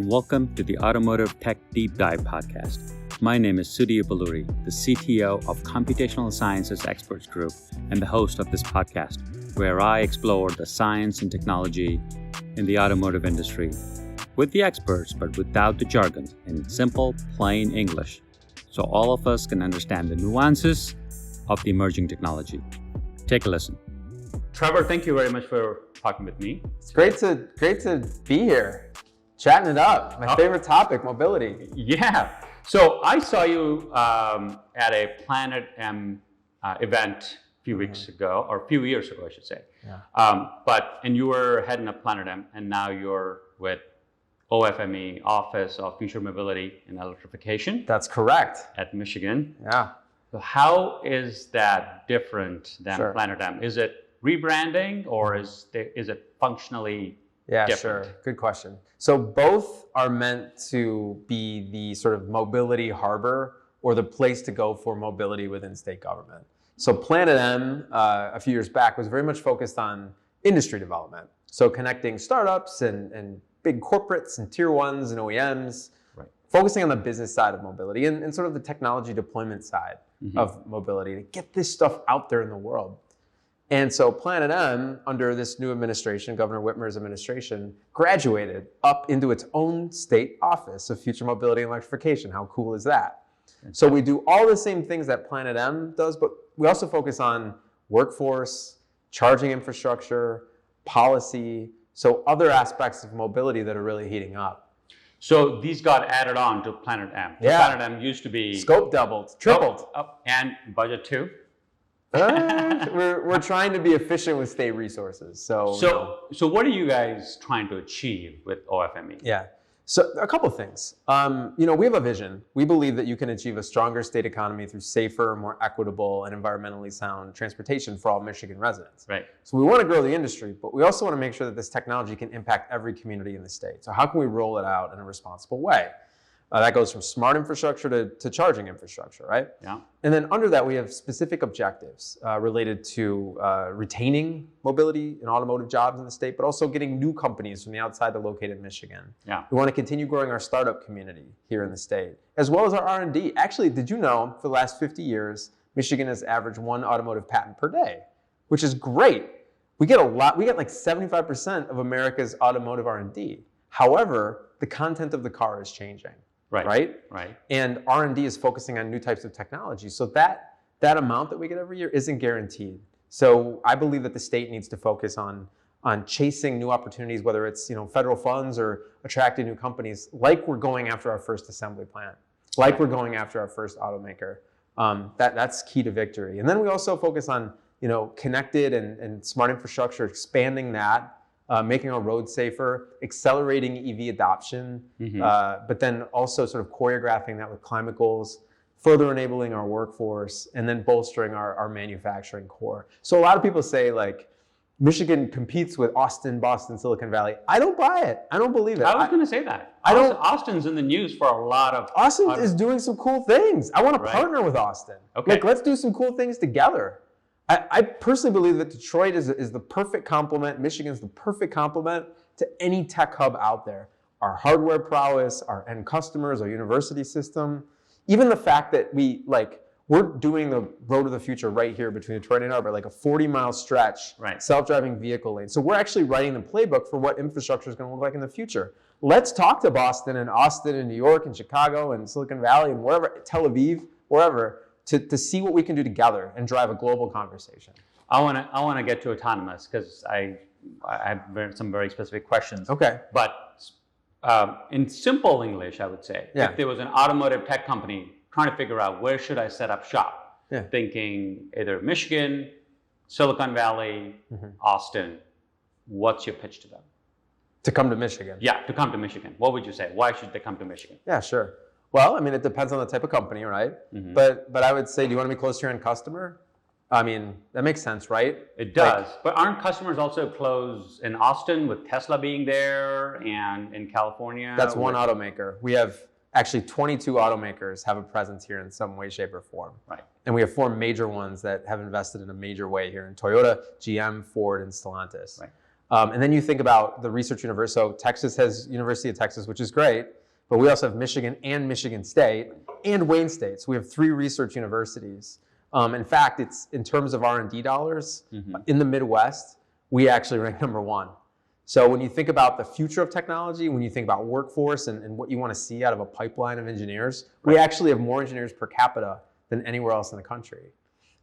and welcome to the Automotive Tech Deep Dive podcast. My name is Sudhi Uppuluri, the CTO of Computational Sciences Experts Group and the host of this podcast, where I explore the science and technology in the automotive industry with the experts, but without the jargons, in simple, plain English, so all of us can understand the nuances of the emerging technology. Take a listen. Trevor, thank you very much for talking with me. It's great to be here, chatting it up. My favorite topic, mobility. Yeah. So I saw you at a PlanetM event a few weeks ago, or a few years ago, I should say. Yeah. And you were heading up PlanetM, and now you're with OFME, Office of Future Mobility and Electrification. That's correct. At Michigan. Yeah. So how is that different than Sure. PlanetM? Is it rebranding, or is it functionally different? Sure. Good question. So both are meant to be the sort of mobility harbor or the place to go for mobility within state government. So PlanetM a few years back was very much focused on industry development. So connecting startups and big corporates and tier ones and OEMs, right, focusing on the business side of mobility and sort of the technology deployment side of mobility to get this stuff out there in the world. And so PlanetM, under this new administration, Governor Whitmer's administration, graduated up into its own state office of future mobility and electrification. How cool is that? So we do all the same things that PlanetM does, but we also focus on workforce, charging infrastructure, policy, so other aspects of mobility that are really heating up. So these got added on to PlanetM. Yeah. PlanetM used to be Scope doubled, tripled. And budget too. We're trying to be efficient with state resources. So what are you guys trying to achieve with OFME? Yeah. So a couple of things. We have a vision. We believe that you can achieve a stronger state economy through safer, more equitable, and environmentally sound transportation for all Michigan residents. Right. So we want to grow the industry, but we also want to make sure that this technology can impact every community in the state. So how can we roll it out in a responsible way? That goes from smart infrastructure to charging infrastructure, right? Yeah. And then under that, we have specific objectives related to retaining mobility and automotive jobs in the state, but also getting new companies from the outside to locate in Michigan. Yeah. We want to continue growing our startup community here in the state, as well as our R&D. Actually, did you know for the last 50 years, Michigan has averaged one automotive patent per day, which is great. We get like 75% of America's automotive R&D. However, the content of the car is changing. Right. And R&D is focusing on new types of technology. So that amount that we get every year isn't guaranteed. So I believe that the state needs to focus on chasing new opportunities, whether it's federal funds or attracting new companies, like we're going after our first assembly plant, like we're going after our first automaker. That's key to victory. And then we also focus on connected and smart infrastructure, expanding that. Making our roads safer, accelerating EV adoption, but then also sort of choreographing that with climate goals, further enabling our workforce, and then bolstering our manufacturing core. So a lot of people say like, Michigan competes with Austin, Boston, Silicon Valley. I don't buy it. I don't believe it. I was going to say that. Austin's in the news for a lot of... Austin is doing some cool things. I want to partner with Austin. Okay. Like, let's do some cool things together. I personally believe that Detroit is the perfect complement. Michigan's the perfect complement to any tech hub out there. Our hardware prowess, our end customers, our university system, even the fact that we're doing the road of the future right here between Detroit and Ann Arbor, like a 40-mile stretch, self-driving vehicle lane. So we're actually writing the playbook for what infrastructure is going to look like in the future. Let's talk to Boston and Austin and New York and Chicago and Silicon Valley and wherever, Tel Aviv, wherever, to see what we can do together and drive a global conversation. I want to get to autonomous because I have some very specific questions. Okay. But in simple English, I would say, if there was an automotive tech company trying to figure out where should I set up shop, thinking either Michigan, Silicon Valley, Austin, what's your pitch to them? To come to Michigan. Yeah, to come to Michigan. What would you say? Why should they come to Michigan? Yeah, sure. Well, I mean, it depends on the type of company, right? But I would say, do you want to be close to your end customer? I mean, that makes sense, right? It does. But aren't customers also close in Austin with Tesla being there and in California? That's one automaker. We have actually 22 automakers have a presence here in some way, shape, or form. Right. And we have 4 major ones that have invested in a major way here in Toyota, GM, Ford, and Stellantis. Right. And then you think about the research universe. So Texas has University of Texas, which is great, but we also have Michigan and Michigan State and Wayne State. So we have 3 research universities. In fact, it's in terms of R&D dollars in the Midwest, we actually rank number 1. So when you think about the future of technology, when you think about workforce and what you want to see out of a pipeline of engineers, we actually have more engineers per capita than anywhere else in the country.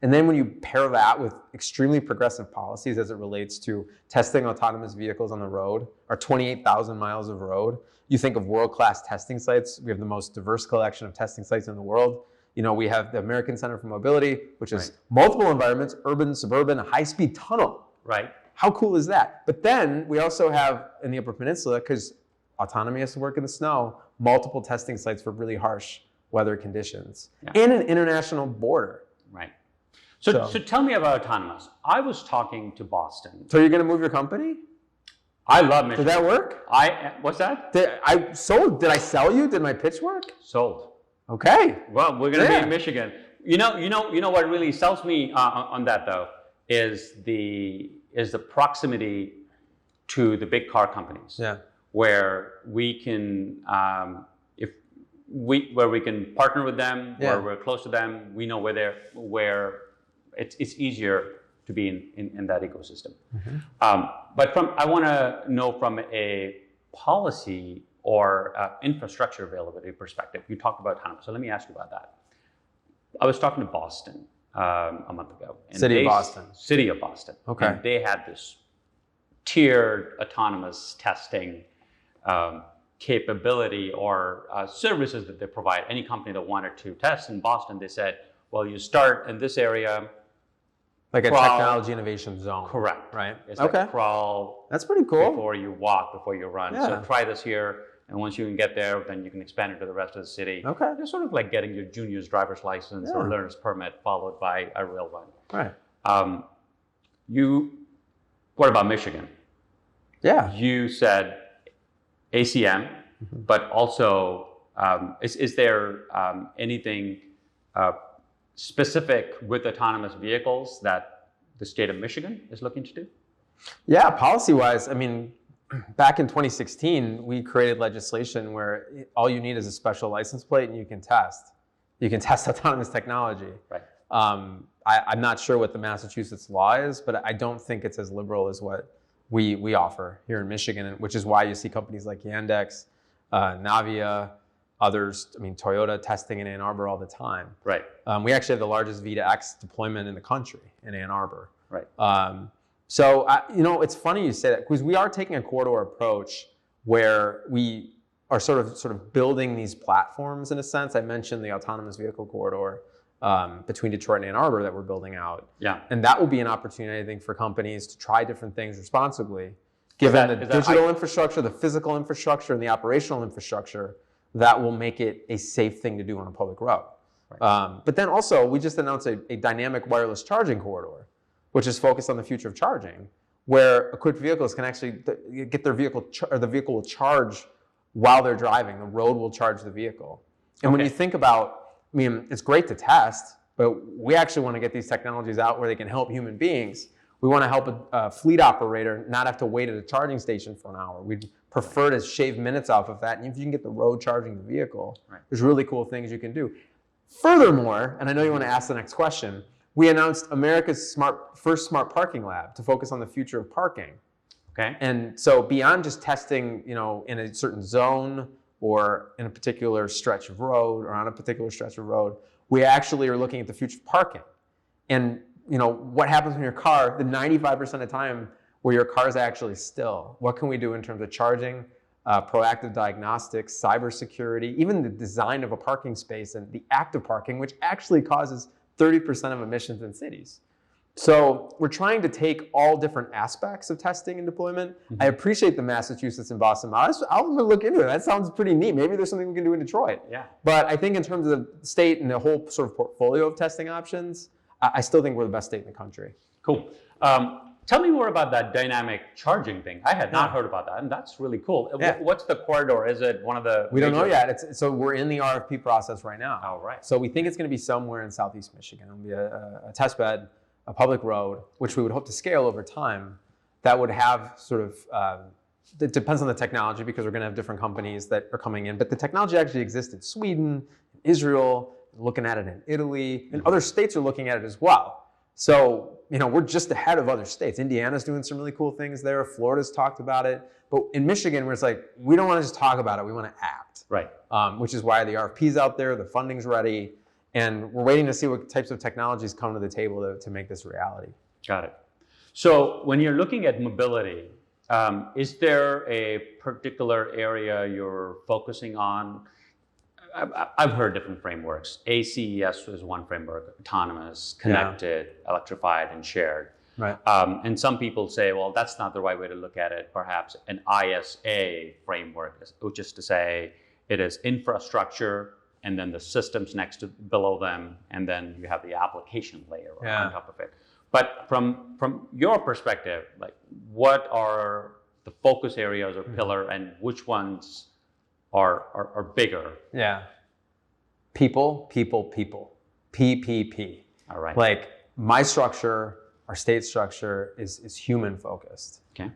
And then when you pair that with extremely progressive policies as it relates to testing autonomous vehicles on the road, our 28,000 miles of road, you think of world-class testing sites. We have the most diverse collection of testing sites in the world. We have the American Center for Mobility, which is multiple environments, urban, suburban, a high-speed tunnel. Right. How cool is that? But then we also have in the Upper Peninsula, because autonomy has to work in the snow, multiple testing sites for really harsh weather conditions and an international border. Right. So tell me about autonomous. I was talking to Boston. So you're going to move your company? I love Michigan. Did that work? What's that? Did I sell you? Did my pitch work? Sold. Okay. Well, we're going to be in Michigan. You know what really sells me on that though is the proximity to the big car companies. Yeah. Where we can where we can partner with them, where we're close to them, we know where it's easier to be in that ecosystem. But I want to know from a policy or infrastructure availability perspective. You talked about autonomous, so let me ask you about that. I was talking to Boston a month ago. And City of Boston. Okay. And they had this tiered autonomous testing capability or services that they provide. Any company that wanted to test in Boston, they said, well, you start in this area. Like crawl, a technology innovation zone. Correct. Right? It's like crawl. That's pretty cool. Before you walk, before you run. Yeah. So try this here. And once you can get there, then you can expand it to the rest of the city. Okay. It's sort of like getting your junior's driver's license or learner's permit followed by a real one. Right. What about Michigan? Yeah. You said ACM, but also is there anything specific with autonomous vehicles that the state of Michigan is looking to do? Yeah, policy-wise, I mean, back in 2016, we created legislation where all you need is a special license plate and you can test. You can test autonomous technology. Right. I'm not sure what the Massachusetts law is, but I don't think it's as liberal as what we offer here in Michigan, which is why you see companies like Yandex, Navia, others, I mean, Toyota testing in Ann Arbor all the time. Right. We actually have the largest V2X deployment in the country in Ann Arbor. Right. So, it's funny you say that because we are taking a corridor approach where we are sort of building these platforms in a sense. I mentioned the autonomous vehicle corridor between Detroit and Ann Arbor that we're building out. Yeah. And that will be an opportunity, I think, for companies to try different things responsibly, given the digital infrastructure, the physical infrastructure, and the operational infrastructure that will make it a safe thing to do on a public road. Right. But then also, we just announced a dynamic wireless charging corridor, which is focused on the future of charging, where equipped vehicles can actually get their vehicle, or the vehicle will charge while they're driving. The road will charge the vehicle. And when you think about, I mean, it's great to test, but we actually want to get these technologies out where they can help human beings. We want to help a fleet operator not have to wait at a charging station for an hour. We'd prefer to shave minutes off of that. And if you can get the road charging the vehicle, there's really cool things you can do. Furthermore, and I know you want to ask the next question, we announced America's first smart parking lab to focus on the future of parking. Okay. And so beyond just testing, in a certain zone or in a particular stretch of road or on a particular stretch of road, we actually are looking at the future of parking. And what happens when your car, the 95% of the time where your car is actually still, what can we do in terms of charging, proactive diagnostics, cybersecurity, even the design of a parking space and the act of parking, which actually causes 30% of emissions in cities. So we're trying to take all different aspects of testing and deployment. I appreciate the Massachusetts and Boston model. I'm going to look into it. That sounds pretty neat. Maybe there's something we can do in Detroit. Yeah. But I think in terms of the state and the whole sort of portfolio of testing options, I still think we're the best state in the country. Cool. Tell me more about that dynamic charging thing. I had not heard about that, and that's really cool. Yeah. What's the corridor? Is it one of the... We don't know yet. So we're in the RFP process right now. Oh, right. So we think it's going to be somewhere in Southeast Michigan. It'll be a test bed, a public road, which we would hope to scale over time. that would have sort of, it depends on the technology because we're going to have different companies that are coming in, but the technology actually exists in Sweden, Israel, looking at it in Italy, and other states are looking at it as well. So, we're just ahead of other states. Indiana's doing some really cool things there. Florida's talked about it. But in Michigan, where it's like, we don't want to just talk about it, we want to act. Right. Which is why the RFP's out there, the funding's ready, and we're waiting to see what types of technologies come to the table to make this a reality. Got it. So when you're looking at mobility, is there a particular area you're focusing on? I've heard different frameworks. ACES is one framework: autonomous, connected, electrified, and shared. Right. And some people say, well, that's not the right way to look at it. Perhaps an ISA framework, which is to say it is infrastructure and then the systems below them, and then you have the application layer on top of it. But from your perspective, like, what are the focus areas or pillar, and which ones are bigger? Yeah. People. PPP. All right. Like, my structure, our state structure is human focused. Okay.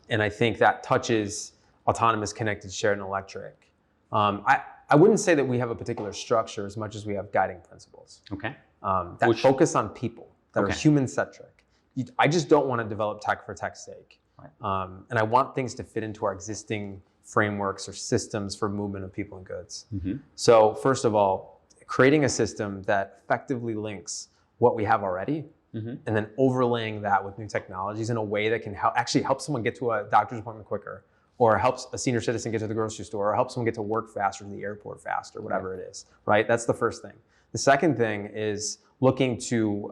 And I think that touches autonomous, connected, shared, and electric. I wouldn't say that we have a particular structure as much as we have guiding principles. Okay. That focus on people, that are human centric. I just don't want to develop tech for tech's sake. Right. And I want things to fit into our existing frameworks or systems for movement of people and goods. Mm-hmm. So first of all, creating a system that effectively links what we have already, and then overlaying that with new technologies in a way that can actually help someone get to a doctor's appointment quicker, or helps a senior citizen get to the grocery store, or helps someone get to work faster, to the airport faster, whatever it is, right? That's the first thing. The second thing is looking to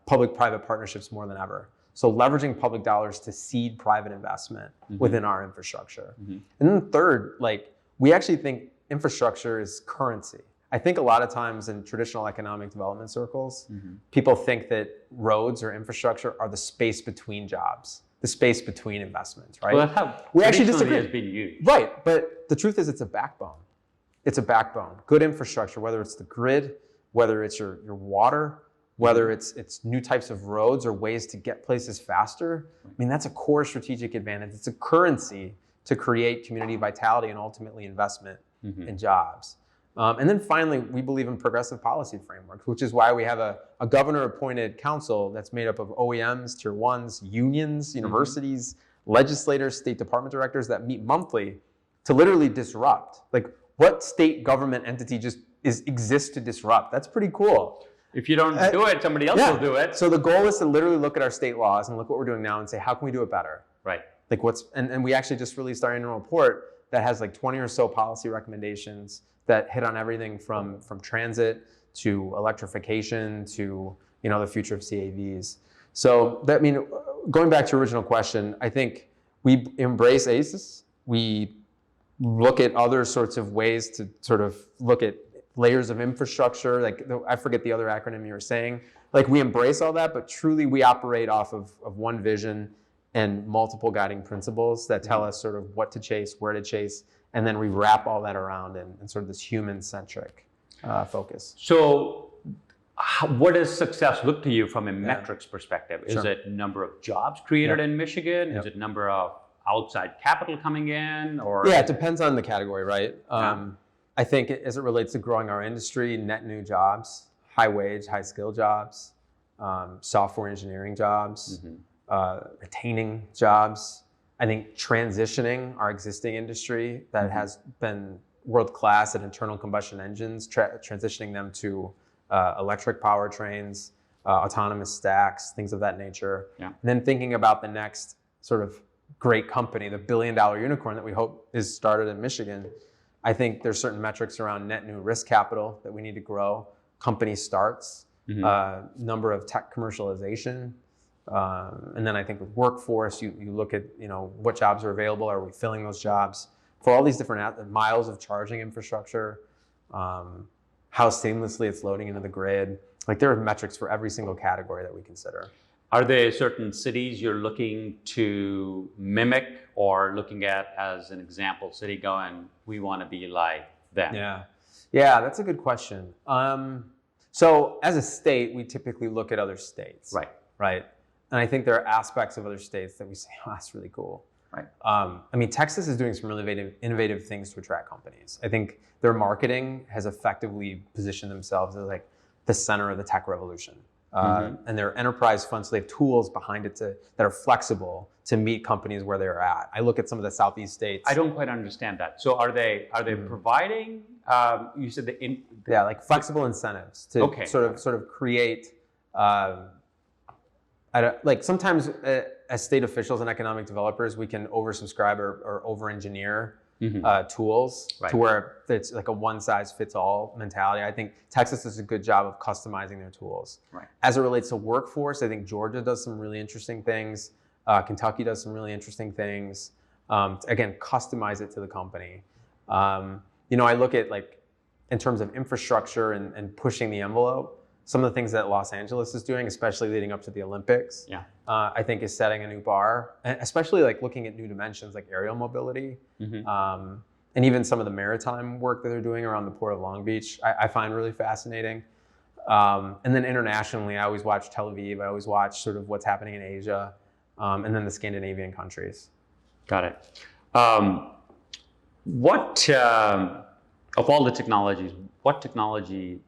public-private partnerships more than ever. So leveraging public dollars to seed private investment within our infrastructure. And then third, like, we actually think infrastructure is currency. I think a lot of times in traditional economic development circles, people think that roads or infrastructure are the space between jobs, the space between investments, right? Well, that's how we actually disagree. Has been used. Right, but the truth is it's a backbone. It's a backbone. Good infrastructure, whether it's the grid, whether it's your water, whether it's new types of roads or ways to get places faster. I mean, that's a core strategic advantage. It's a currency to create community vitality and ultimately investment in jobs. And then finally, we believe in progressive policy frameworks, which is why we have a governor-appointed council that's made up of OEMs, tier ones, unions, universities, legislators, state department directors that meet monthly to literally disrupt. Like, what state government entity just exists to disrupt? That's pretty cool. If you don't do it, somebody else will do it. So the goal is to literally look at our state laws and look what we're doing now and say, how can we do it better? Right. Like, and we actually just released our annual report that has like 20 or so policy recommendations that hit on everything from transit to electrification to the future of CAVs. So that, going back to your original question, I think we embrace ACES. We look at other sorts of ways to sort of look at layers of infrastructure. Like, I forget the other acronym you were saying. Like, we embrace all that, but truly we operate off of one vision and multiple guiding principles that tell us sort of what to chase, where to chase, and then we wrap all that around in sort of this human-centric focus. So what does success look to you from a metrics perspective? Is it number of jobs created in Michigan? Is it number of outside capital coming in? Or it depends on the category, right? I think as it relates to growing our industry, net new jobs, high wage, high skill jobs, software engineering jobs, retaining jobs. I think transitioning our existing industry that has been world-class at internal combustion engines, transitioning them to electric powertrains, autonomous stacks, things of that nature. And then thinking about the next sort of great company, the billion-dollar unicorn that we hope is started in Michigan. I think there's certain metrics around net new risk capital that we need to grow, company starts, number of tech commercialization. And then I think with workforce, you look at what jobs are available, are we filling those jobs? For all these different miles of charging infrastructure, how seamlessly it's loading into the grid. Like, there are metrics for every single category that we consider. Are there certain cities you're looking to mimic or looking at as an example city going, we want to be like them? Yeah, that's a good question. So as a state, we typically look at other states. Right. I think there are aspects of other states that we say, oh, that's really cool. Right. I mean, Texas is doing some really innovative things to attract companies. I think their marketing has effectively positioned themselves as like the center of the tech revolution. And their enterprise funds, so they have tools behind it that are flexible to meet companies where they're at. I look at some of the Southeast states. I don't quite understand that. So are they providing? You said like flexible incentives to sort of create. Like sometimes as state officials and economic developers, we can oversubscribe or over-engineer tools to where it's like a one-size-fits-all mentality. I think Texas does a good job of customizing their tools. Right. As it relates to workforce, I think Georgia does some really interesting things. Kentucky does some really interesting things. Again, customize it to the company. I look at like in terms of infrastructure and pushing the envelope. Some of the things that Los Angeles is doing, especially leading up to the Olympics, I think is setting a new bar, and especially like looking at new dimensions like aerial mobility, and even some of the maritime work that they're doing around the Port of Long Beach, I find really fascinating. And then internationally, I always watch Tel Aviv. I always watch sort of what's happening in Asia, and then the Scandinavian countries. Got it. What of all the technologies, what technology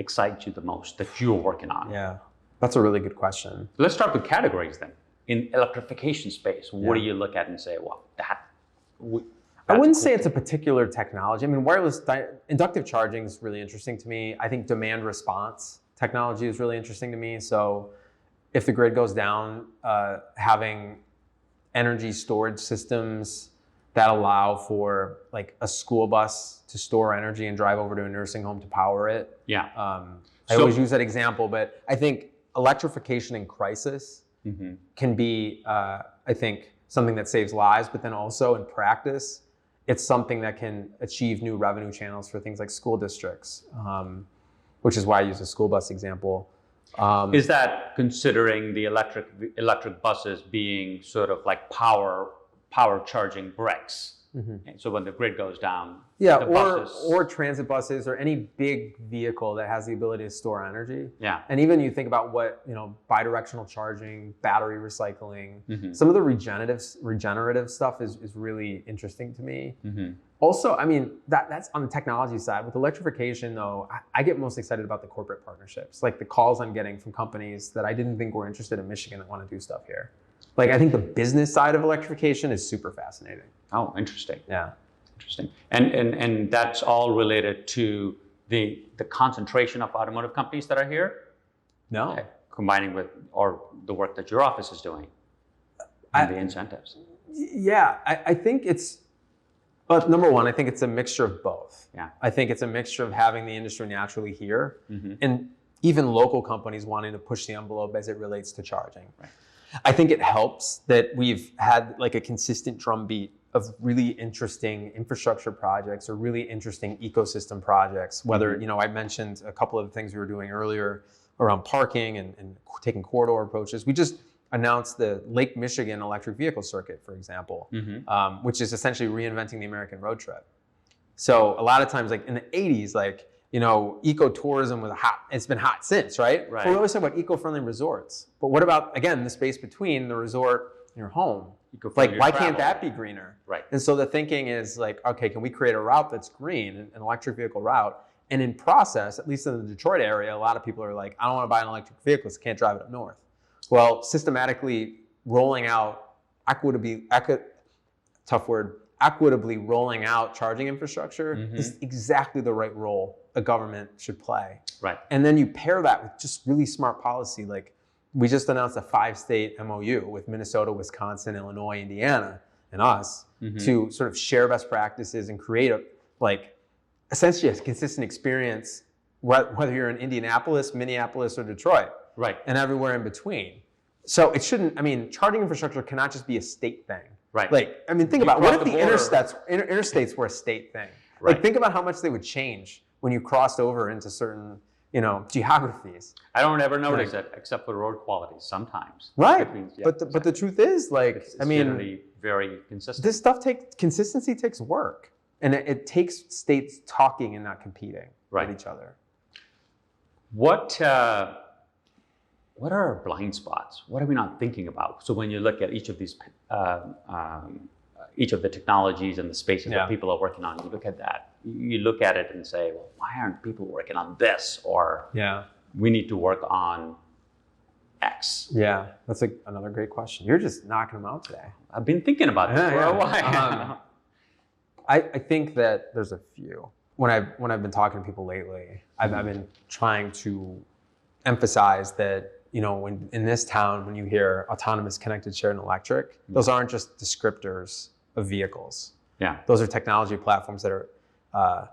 excites you the most that you're working on? Yeah, that's a really good question. Let's start with categories then. In electrification space, what do you look at and say, well, I wouldn't say it's a particular technology. I mean, inductive charging is really interesting to me. I think demand response technology is really interesting to me. So if the grid goes down, having energy storage systems that allow for like a school bus to store energy and drive over to a nursing home to power it. Yeah. I always use that example, but I think electrification in crisis can be, I think, something that saves lives, but then also in practice, it's something that can achieve new revenue channels for things like school districts, which is why I use the school bus example. Is that considering the electric buses being sort of like power charging bricks? So when the grid goes down, or transit buses or any big vehicle that has the ability to store energy. Yeah. And even you think about what, bidirectional charging, battery recycling, some of the regenerative stuff is really interesting to me. Also, I mean, that's on the technology side. With electrification though, I get most excited about the corporate partnerships, like the calls I'm getting from companies that I didn't think were interested in Michigan that want to do stuff here. Like, I think the business side of electrification is super fascinating. Oh, interesting. Yeah. Interesting. And that's all related to the concentration of automotive companies that are here? No. Combining with, or the work that your office is doing and the incentives. Yeah, I think it's, but number one, I think it's a mixture of both. Yeah. I think it's a mixture of having the industry naturally here and even local companies wanting to push the envelope as it relates to charging. Right. I think it helps that we've had like a consistent drumbeat of really interesting infrastructure projects or really interesting ecosystem projects, whether, I mentioned a couple of the things we were doing earlier around parking and taking corridor approaches. We just announced the Lake Michigan electric vehicle circuit, for example, which is essentially reinventing the American road trip. So a lot of times, like in the 80s, like, ecotourism was it's been hot since, right? Right. But we always talk about eco-friendly resorts. But what about, again, the space between the resort and your home? Like, why can't that be greener? Right. And so the thinking is like, okay, can we create a route that's green, an electric vehicle route? And in process, at least in the Detroit area, a lot of people are like, I don't want to buy an electric vehicle, so can't drive it up north. Well, systematically rolling out equitably rolling out charging infrastructure is exactly the right role a government should play. Right. And then you pair that with just really smart policy. Like, we just announced a 5-state MOU with Minnesota, Wisconsin, Illinois, Indiana, and us to sort of share best practices and create essentially a consistent experience, whether you're in Indianapolis, Minneapolis, or Detroit. Right. And everywhere in between. So it shouldn't, charging infrastructure cannot just be a state thing. Right. Like, think about what if the interstates were a state thing? Right. Like, think about how much they would change when you crossed over into certain, geographies. I don't ever notice it except for road quality sometimes. Right. But the truth is, like, it's generally very consistent. This stuff consistency takes work, and it takes states talking and not competing with each other. What what are our blind spots? What are we not thinking about? So when you look at each of these, each of the technologies and the spaces that people are working on, you look at that, you look at it and say, well, why aren't people working on this? Or we need to work on X. Yeah, that's another great question. You're just knocking them out today. I've been thinking about this for a while. I think that there's a few. When I've been talking to people lately, I've been trying to emphasize that, when in this town, when you hear autonomous, connected, shared, and electric, those aren't just descriptors of vehicles. Yeah, those are technology platforms that are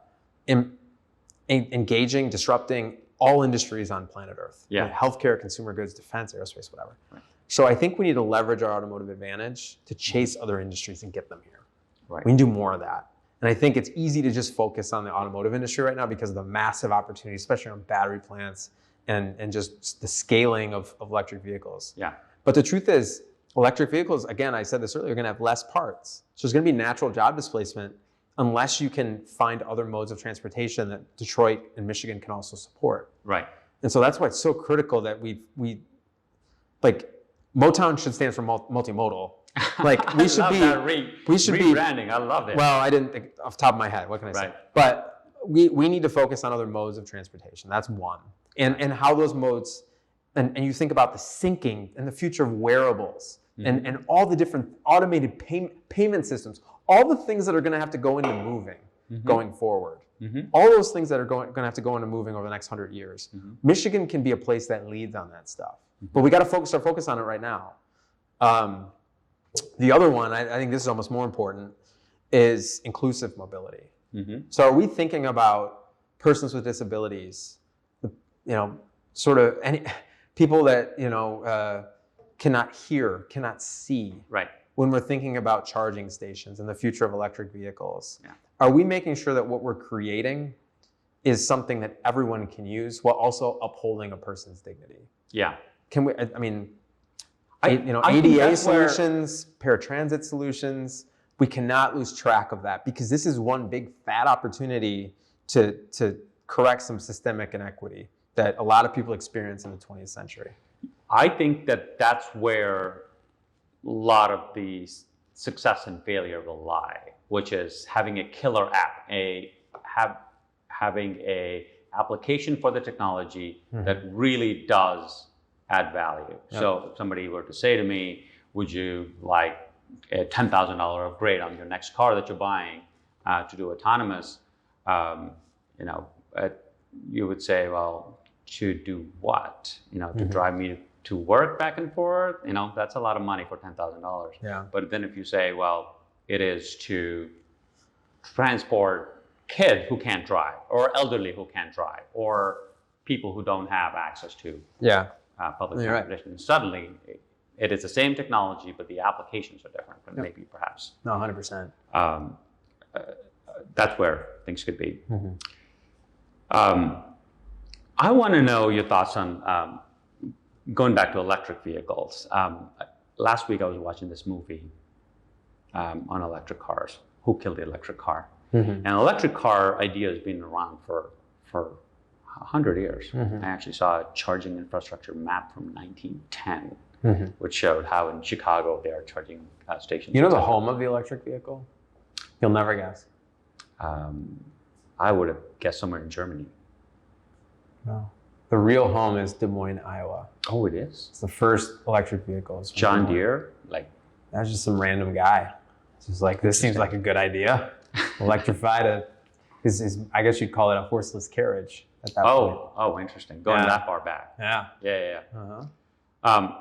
engaging, disrupting all industries on planet Earth. Yeah, healthcare, consumer goods, defense, aerospace, whatever. Right. So I think we need to leverage our automotive advantage to chase other industries and get them here. Right. We can do more of that. And I think it's easy to just focus on the automotive industry right now because of the massive opportunity, especially on battery plants and just the scaling of electric vehicles. Yeah. But the truth is, electric vehicles, again, I said this earlier, are going to have less parts. So there's going to be natural job displacement unless you can find other modes of transportation that Detroit and Michigan can also support. Right. And so that's why it's so critical that we Motown should stand for multimodal. We should be rebranding. I love it. Well, I didn't think off the top of my head. What can I say? But we need to focus on other modes of transportation. That's one. And how those modes, and you think about the syncing and the future of wearables and all the different automated payment systems, all the things that are going to have to go into moving going forward. All those things that are going to have to go into moving over the next 100 years. Michigan can be a place that leads on that stuff. But we got to start focus on it right now. The other one, I think this is almost more important, is inclusive mobility. So are we thinking about persons with disabilities, sort of any people that, cannot hear, cannot see? Right. When we're thinking about charging stations and the future of electric vehicles, are we making sure that what we're creating is something that everyone can use while also upholding a person's dignity? Yeah. Can we, ADA solutions, paratransit solutions, we cannot lose track of that because this is one big fat opportunity to correct some systemic inequity that a lot of people experience in the 20th century. I think that that's where a lot of the success and failure will lie, which is having a killer app, having a application for the technology that really does add value. Yep. So if somebody were to say to me, would you like a $10,000 upgrade on your next car that you're buying to do autonomous, you would say, well, to do what? To drive me to work back and forth? That's a lot of money for $10,000. Yeah. But then if you say, well, it is to transport kids who can't drive, or elderly who can't drive, or people who don't have access to public transportation. Right. Suddenly, it is the same technology, but the applications are different, but maybe perhaps. No, 100%. That's where things could be. I want to know your thoughts on going back to electric vehicles. Last week, I was watching this movie on electric cars. Who Killed the Electric Car? And electric car idea has been around for 100 years. I actually saw a charging infrastructure map from 1910, which showed how in Chicago they are charging stations. You know the home of the electric vehicle? You'll never guess. I would have guessed somewhere in Germany. No. The real home is Des Moines, Iowa. Oh, it is? It's the first electric vehicle. John Deere? That's just some random guy. It's just this seems like a good idea. Electrify I guess you'd call it a horseless carriage at that point. Oh, interesting. Going that far back. Yeah. Yeah.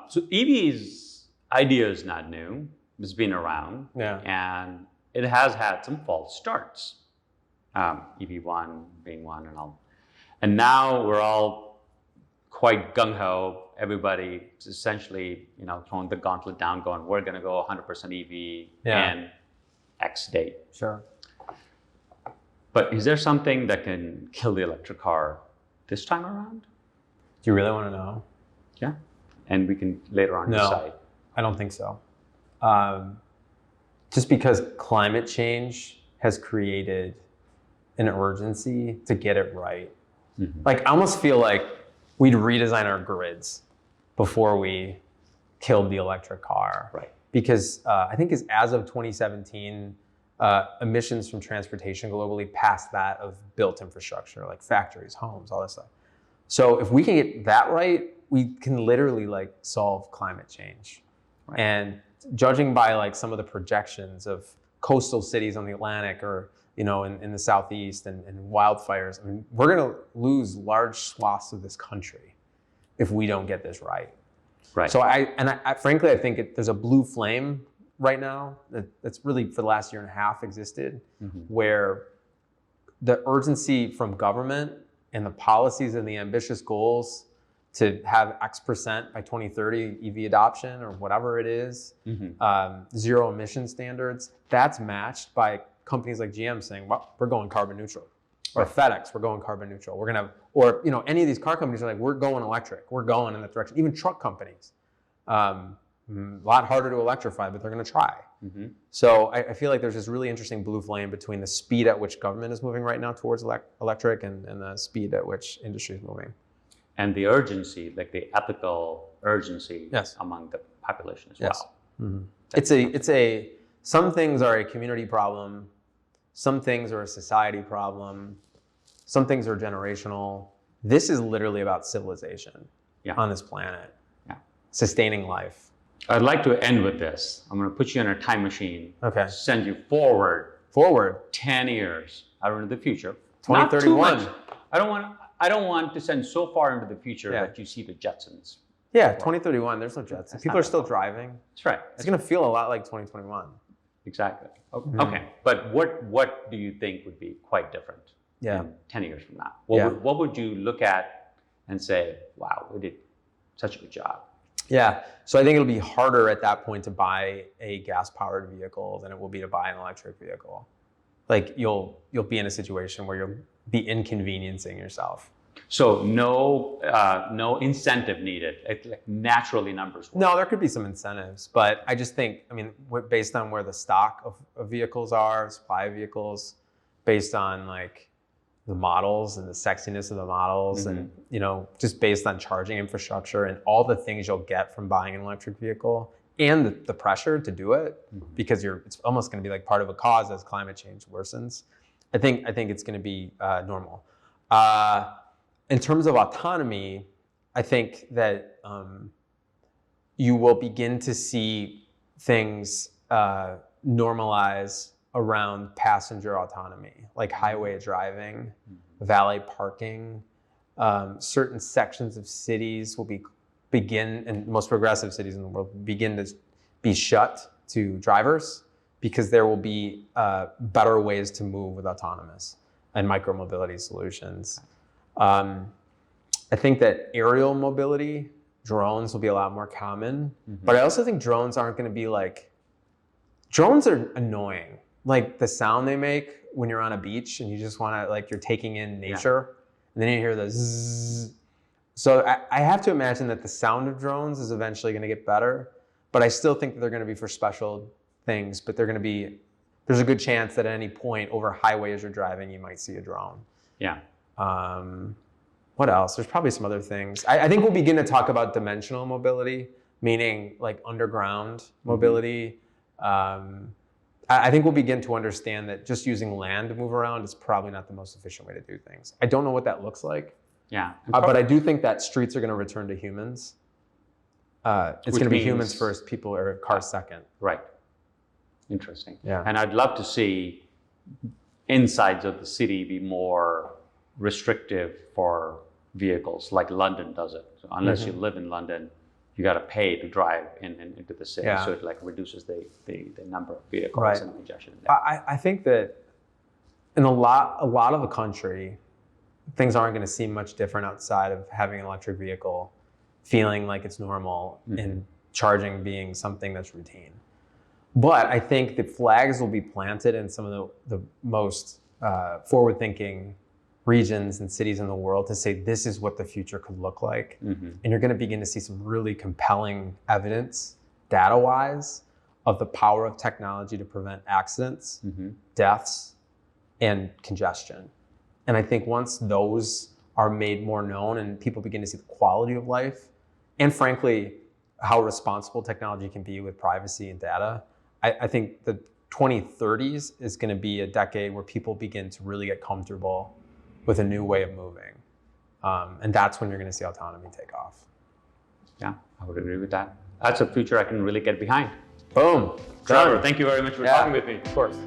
So EV's idea is not new. It's been around. Yeah. And it has had some false starts. EV1 being one and all. And now we're all quite gung-ho. Everybody is essentially, throwing the gauntlet down, going, we're going to go 100% EV in X date. Sure. But is there something that can kill the electric car this time around? Do you really want to know? Yeah. And we can later on decide. I don't think so. Just because climate change has created an urgency to get it right. I almost feel like we'd redesign our grids before we killed the electric car. Right. Because I think as of 2017, emissions from transportation globally passed that of built infrastructure, like factories, homes, all this stuff. So if we can get that right, we can literally like solve climate change. Right. And judging by like some of the projections of coastal cities on the Atlantic or in the Southeast and wildfires, I mean, we're gonna lose large swaths of this country if we don't get this right. Right. So I frankly, I think there's a blue flame right now that's really for the last year and a half existed, where the urgency from government and the policies and the ambitious goals to have X% by 2030 EV adoption or whatever it is, zero emission standards, that's matched by companies like GM saying, well, we're going carbon neutral. Or FedEx, we're going carbon neutral. We're gonna, or any of these car companies are like, we're going electric. We're going in that direction. Even truck companies, a lot harder to electrify, but they're gonna try. So I feel like there's this really interesting blue flame between the speed at which government is moving right now towards electric and the speed at which industry is moving. And the urgency, like the ethical urgency yes. among the population as yes. well. Some things are a community problem. Some things are a society problem. Some things are generational. This is literally about civilization on this planet, sustaining life. I'd like to end with this. I'm going to put you in a time machine. Okay. Send you forward 10 years out into the future. 2031. Not too much. I don't want to send so far into the future that you see the Jetsons. Yeah, 2031. There's no Jetsons. People are still driving. That's right. It's going to feel a lot like 2021. Exactly. Okay. But what do you think would be quite different in 10 years from now? What would you look at and say, wow, we did such a good job? Yeah. So I think it'll be harder at that point to buy a gas-powered vehicle than it will be to buy an electric vehicle. Like you'll be in a situation where you'll be inconveniencing yourself. So no incentive needed. Like naturally numbers work. No, there could be some incentives, but I just think, based on where the stock of vehicles are, supply of vehicles, based on like the models and the sexiness of the models, and just based on charging infrastructure and all the things you'll get from buying an electric vehicle, and the pressure to do it, because it's almost going to be like part of a cause as climate change worsens. I think it's going to be normal. In terms of autonomy, I think that you will begin to see things normalize around passenger autonomy, like highway driving, valet parking. Certain sections of cities will begin, and most progressive cities in the world, begin to be shut to drivers because there will be better ways to move with autonomous and micromobility solutions. I think that aerial mobility, drones will be a lot more common, but I also think drones aren't going to be like, drones are annoying. Like the sound they make when you're on a beach and you just want to, like, you're taking in nature, and then you hear the zzz. So I have to imagine that the sound of drones is eventually going to get better, but I still think that they're going to be for special things, but there's a good chance that at any point over highway as you're driving, you might see a drone. Yeah. What else? There's probably some other things. I think we'll begin to talk about dimensional mobility, meaning like underground mobility. I think we'll begin to understand that just using land to move around is probably not the most efficient way to do things. I don't know what that looks like. Yeah. But I do think that streets are going to return to humans. It's going to be humans first, people or cars second. Right. Interesting. Yeah. And I'd love to see insides of the city be more restrictive for vehicles, like London does it. So unless you live in London, you got to pay to drive into the city. So it like reduces the number of vehicles and congestion. I think that in a lot of the country, things aren't going to seem much different outside of having an electric vehicle, feeling like it's normal, and charging being something that's routine. But I think the flags will be planted in some of the most forward-thinking regions and cities in the world to say this is what the future could look like. And you're going to begin to see some really compelling evidence, data-wise, of the power of technology to prevent accidents, deaths, and congestion. And I think once those are made more known and people begin to see the quality of life and frankly, how responsible technology can be with privacy and data. I think the 2030s is going to be a decade where people begin to really get comfortable with a new way of moving. And that's when you're going to see autonomy take off. Yeah, I would agree with that. That's a future I can really get behind. Boom. Trevor, thank you very much for talking with me. Of course.